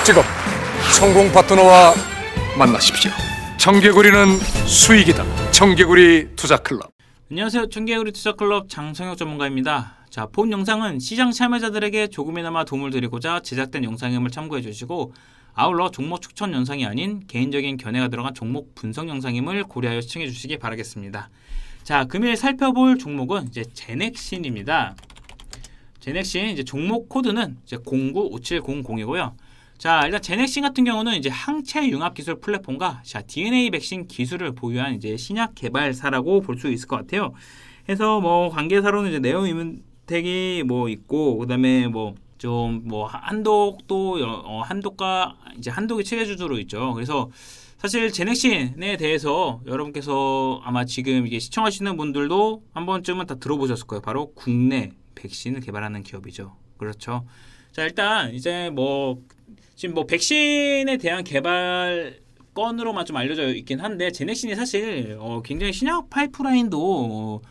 지금 성공 파트너와 만나십시오. 청개구리는 수익이다. 청개구리 투자클럽. 안녕하세요. 청개구리 투자클럽 장성혁 전문가입니다. 자, 본 영상은 시장 참여자들에게 조금이나마 도움을 드리고자 제작된 영상임을 참고해 주시고, 아울러 종목 추천 영상이 아닌 개인적인 견해가 들어간 종목 분석 영상임을 고려하여 시청해 주시기 바라겠습니다. 자, 금일 살펴볼 종목은 이제 제넥신입니다. 제넥신 이제 종목 코드는 이제 095700이고요. 자, 일단 제넥신 같은 경우는 이제 항체 융합 기술 플랫폼과 DNA 백신 기술을 보유한 이제 신약 개발사라고 볼 수 있을 것 같아요. 그래서 뭐 관계사로는 이제 네오 이문텍이 뭐 있고, 그다음에 뭐 좀 뭐 한독도 한독과 이제 한독이 체계주주로 있죠. 그래서 사실 제넥신에 대해서 여러분께서 아마 지금 이게 시청하시는 분들도 한 번쯤은 다 들어보셨을 거예요. 바로 국내 백신을 개발하는 기업이죠. 그렇죠. 자, 일단 이제 뭐 지금 뭐 백신에 대한 개발 건으로만 좀 알려져 있긴 한데, 제넥신이 사실 굉장히 신약 파이프라인도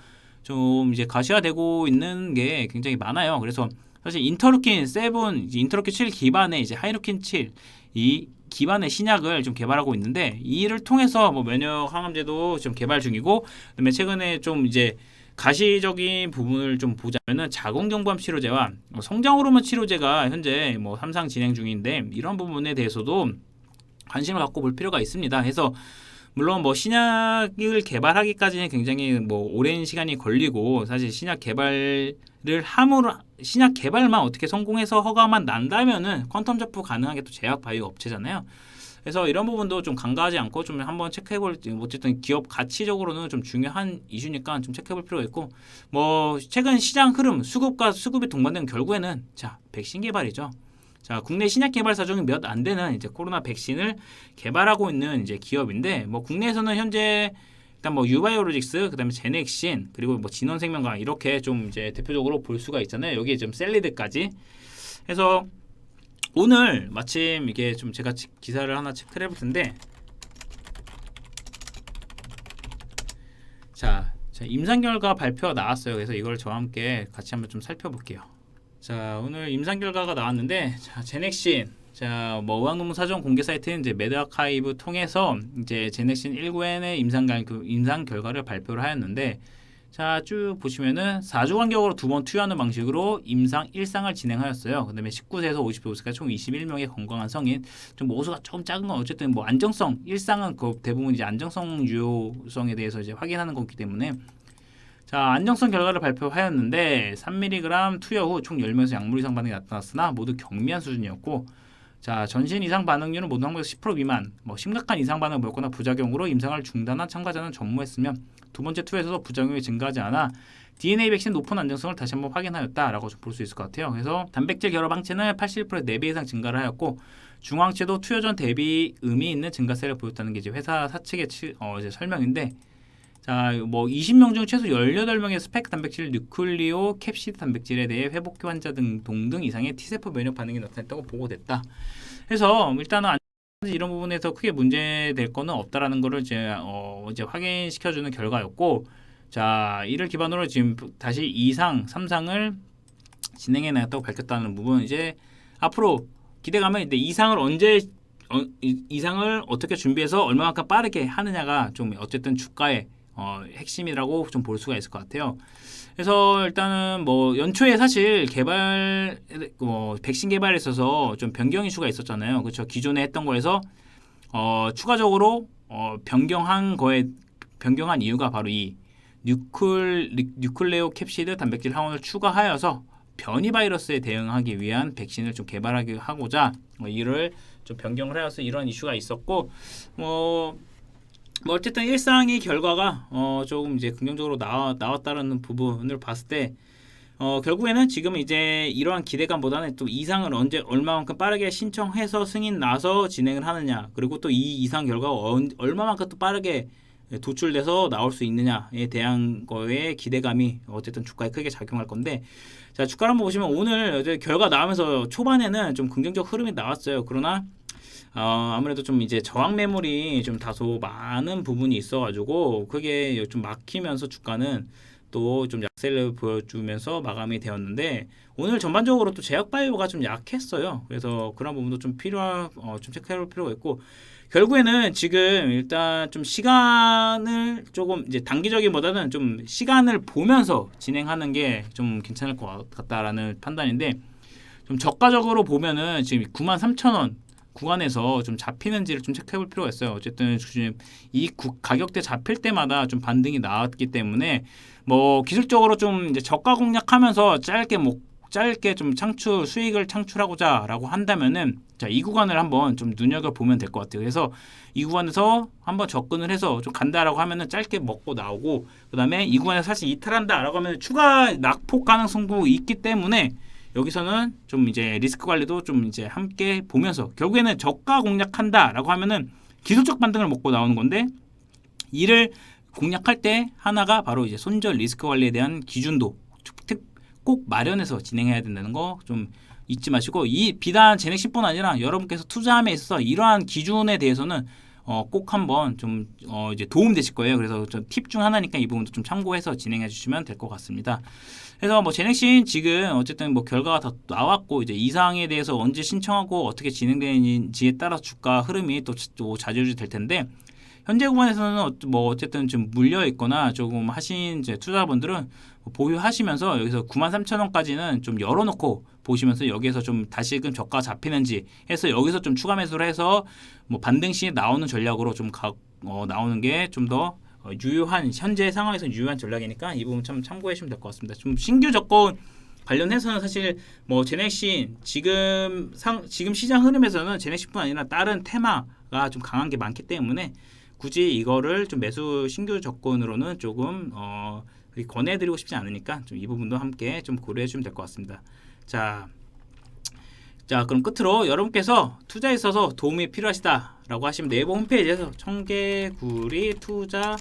좀 이제 가시화되고 있는 게 굉장히 많아요. 그래서 사실 인터루킨 7, 인터루킨 7 기반의 이제 하이루킨 7 이 기반의 신약을 좀 개발하고 있는데, 이를 통해서 뭐 면역 항암제도 좀 개발 중이고, 그다음에 최근에 좀 이제 가시적인 부분을 좀 보자면은 자궁경부암 치료제와 성장 호르몬 치료제가 현재 뭐 3상 진행 중인데, 이런 부분에 대해서도 관심을 갖고 볼 필요가 있습니다. 그래서 물론 뭐 신약을 개발하기까지는 굉장히 뭐 오랜 시간이 걸리고, 사실 신약 개발을 함으로 신약 개발만 어떻게 성공해서 허가만 난다면은 퀀텀 접부 가능한 게 또 제약 바이오 업체잖아요. 그래서 이런 부분도 좀 간과하지 않고 좀 한번 체크해볼, 어쨌든 기업 가치적으로는 좀 중요한 이슈니까 좀 체크해볼 필요가 있고, 뭐 최근 시장 흐름, 수급과 수급이 동반된 결국에는 자, 백신 개발이죠. 자, 국내 신약 개발사 중에 몇 안 되는 이제 코로나 백신을 개발하고 있는 이제 기업인데, 뭐 국내에서는 현재 일단 뭐 유바이오로직스, 그다음에 제넥신, 그리고 뭐 진원생명과학 이렇게 좀 이제 대표적으로 볼 수가 있잖아요. 여기에 좀 셀리드까지. 해서 오늘 마침 이게 좀 제가 기사를 하나 체크를 해볼 텐데, 자, 임상 결과 발표가 나왔어요. 그래서 이걸 저와 함께 같이 한번 좀 살펴볼게요. 자, 오늘 임상 결과가 나왔는데, 자, 제넥신, 자, 뭐 의학논문 사전 공개 사이트인 이제 메드아카이브 통해서 이제 제넥신 19N의 임상 결과를 발표를 하였는데, 자, 쭉 보시면은 4주 간격으로 2번 투여하는 방식으로 임상 1상을 진행하였어요. 그다음에 19세에서 50세까지 총 21명의 건강한 성인, 좀 모수가 조금 작은 건 어쨌든 뭐 안정성, 1상은 그 대부분 이제 안정성 유효성에 대해서 이제 확인하는 거기 때문에, 자, 안정성 결과를 발표하였는데 3mg 투여 후 총 10명에서 약물 이상 반응이 나타났으나 모두 경미한 수준이었고, 자, 전신 이상 반응률은 모든 항목에서 10% 미만, 뭐 심각한 이상 반응을 보였거나 부작용으로 임상을 중단한 참가자는 전무했으며, 두 번째 투여에서도 부작용이 증가하지 않아 DNA 백신 높은 안정성을 다시 한번 확인하였다라고 볼 수 있을 것 같아요. 그래서 단백질 결합 항체는 81%의 4배 이상 증가를 하였고, 중항체도 투여 전 대비 의미 있는 증가세를 보였다는 게 이제 회사 사측의 이제 설명인데, 자, 뭐 20명 중 최소 18명의 스펙 단백질 뉴클리오 캡시드 단백질에 대해 회복기 환자 등 동등 이상의 T세포 면역 반응이 나타났다고 보고됐다. 그래서 일단은 이런 부분에서 크게 문제될 거는 없다라는 거를 이제 확인시켜주는 결과였고, 자, 이를 기반으로 지금 다시 2상, 3상을 진행해놨다고 밝혔다는 부분, 이제 앞으로 기대감은 이제 이상을 어떻게 준비해서 얼마만큼 빠르게 하느냐가 좀 어쨌든 주가의 핵심이라고 좀 볼 수가 있을 것 같아요. 그래서 일단은 뭐 연초에 사실 백신 개발에 있어서 좀 변경 이슈가 있었잖아요. 그렇죠. 기존에 했던 거에서 추가적으로 변경한 이유가 바로 이 뉴클레오 캡시드 단백질 항원을 추가하여서 변이 바이러스에 대응하기 위한 백신을 좀 개발하기 하고자 이를 좀 변경을 하여서 이런 이슈가 있었고, 뭐 어쨌든 일상의 결과가 조금 이제 긍정적으로 나왔다라는 부분을 봤을 때, 결국에는 지금 이제 이러한 기대감보다는 또 이상을 언제 얼마만큼 빠르게 신청해서 승인 나서 진행을 하느냐, 그리고 또 이 이상 결과가 얼마만큼 또 빠르게 도출돼서 나올 수 있느냐에 대한 거에 기대감이 어쨌든 주가에 크게 작용할 건데, 자, 주가를 한번 보시면 오늘 어제 결과 나오면서 초반에는 좀 긍정적 흐름이 나왔어요. 그러나 아무래도 좀 이제 저항 매물이 좀 다소 많은 부분이 있어가지고 그게 좀 막히면서 주가는 또 좀 약세를 보여주면서 마감이 되었는데 오늘 전반적으로 또 제약바이오가 좀 약했어요. 그래서 그런 부분도 좀 좀 체크해볼 필요가 있고 결국에는 지금 일단 좀 시간을 조금 이제 단기적인보다는 좀 시간을 보면서 진행하는 게 좀 괜찮을 것 같다라는 판단인데 좀 저가적으로 보면은 지금 93,000원 구간에서 좀 잡히는지를 좀 체크해볼 필요가 있어요. 어쨌든 지금 이 가격대 잡힐 때마다 좀 반등이 나왔기 때문에 뭐 기술적으로 좀 이제 저가 공략하면서 짧게 좀 수익을 창출하고자라고 한다면은 자, 이 구간을 한번 좀 눈여겨 보면 될 것 같아요. 그래서 이 구간에서 한번 접근을 해서 좀 간다라고 하면은 짧게 먹고 나오고 그다음에 이 구간에서 사실 이탈한다라고 하면 추가 낙폭 가능성도 있기 때문에 여기서는 좀 이제 리스크 관리도 좀 이제 함께 보면서 결국에는 저가 공략한다라고 하면은 기술적 반등을 먹고 나오는 건데 이를 공략할 때 하나가 바로 이제 손절 리스크 관리에 대한 기준도 꼭 마련해서 진행해야 된다는 거 좀 잊지 마시고 이 비단 제넥시뿐 아니라 여러분께서 투자함에 있어서 이러한 기준에 대해서는 꼭 한번 좀 이제 도움 되실 거예요. 그래서 팁 중 하나니까 이 부분도 좀 참고해서 진행해 주시면 될 것 같습니다. 그래서 뭐 제넥신 지금 어쨌든 뭐 결과가 다 나왔고 이제 이상에 대해서 언제 신청하고 어떻게 진행되는지에 따라 주가 흐름이 또 좌지우지 될 텐데 현재 구간에서는 뭐 어쨌든 좀 물려 있거나 조금 하신 이제 투자분들은 보유하시면서 여기서 93,000원까지는 좀 열어놓고 보시면서 여기에서 좀 다시금 저가 잡히는지 해서 여기서 좀 추가 매수를 해서 뭐 반등 시 나오는 전략으로 좀 나오는 게 좀 더 유효한 현재 상황에서 유효한 전략이니까 이 부분 참 참고해 주시면 될 것 같습니다. 좀 신규 조건 관련해서는 사실 뭐 제넥신 지금 시장 흐름에서는 제넥신뿐 아니라 다른 테마가 좀 강한 게 많기 때문에 굳이 이거를 좀 매수 신규 조건으로는 조금 권해드리고 싶지 않으니까 좀 이 부분도 함께 좀 고려해 주시면 될 것 같습니다. 자, 그럼 끝으로 여러분께서 투자에 있어서 도움이 필요하시다라고 하시면 네이버 홈페이지에서 청개구리 투자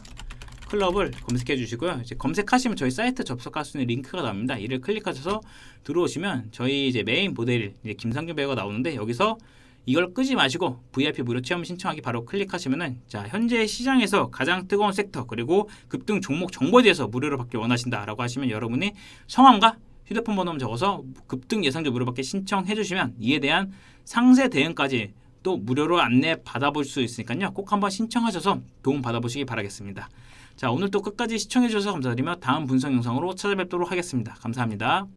클럽을 검색해 주시고요. 이제 검색하시면 저희 사이트 접속할 수 있는 링크가 나옵니다. 이를 클릭하셔서 들어오시면 저희 이제 메인 모델 이제 김상균 배우가 나오는데 여기서 이걸 끄지 마시고 VIP 무료 체험 신청하기 바로 클릭하시면은 자 현재 시장에서 가장 뜨거운 섹터 그리고 급등 종목 정보에 대해서 무료로 받기 원하신다라고 하시면 여러분이 성함과 휴대폰 번호만 적어서 급등 예상주 무료 받기 신청해 주시면 이에 대한 상세 대응까지 또 무료로 안내 받아볼 수 있으니까요. 꼭 한번 신청하셔서 도움 받아보시기 바라겠습니다. 자 오늘 또 끝까지 시청해 주셔서 감사드리며 다음 분석 영상으로 찾아뵙도록 하겠습니다. 감사합니다.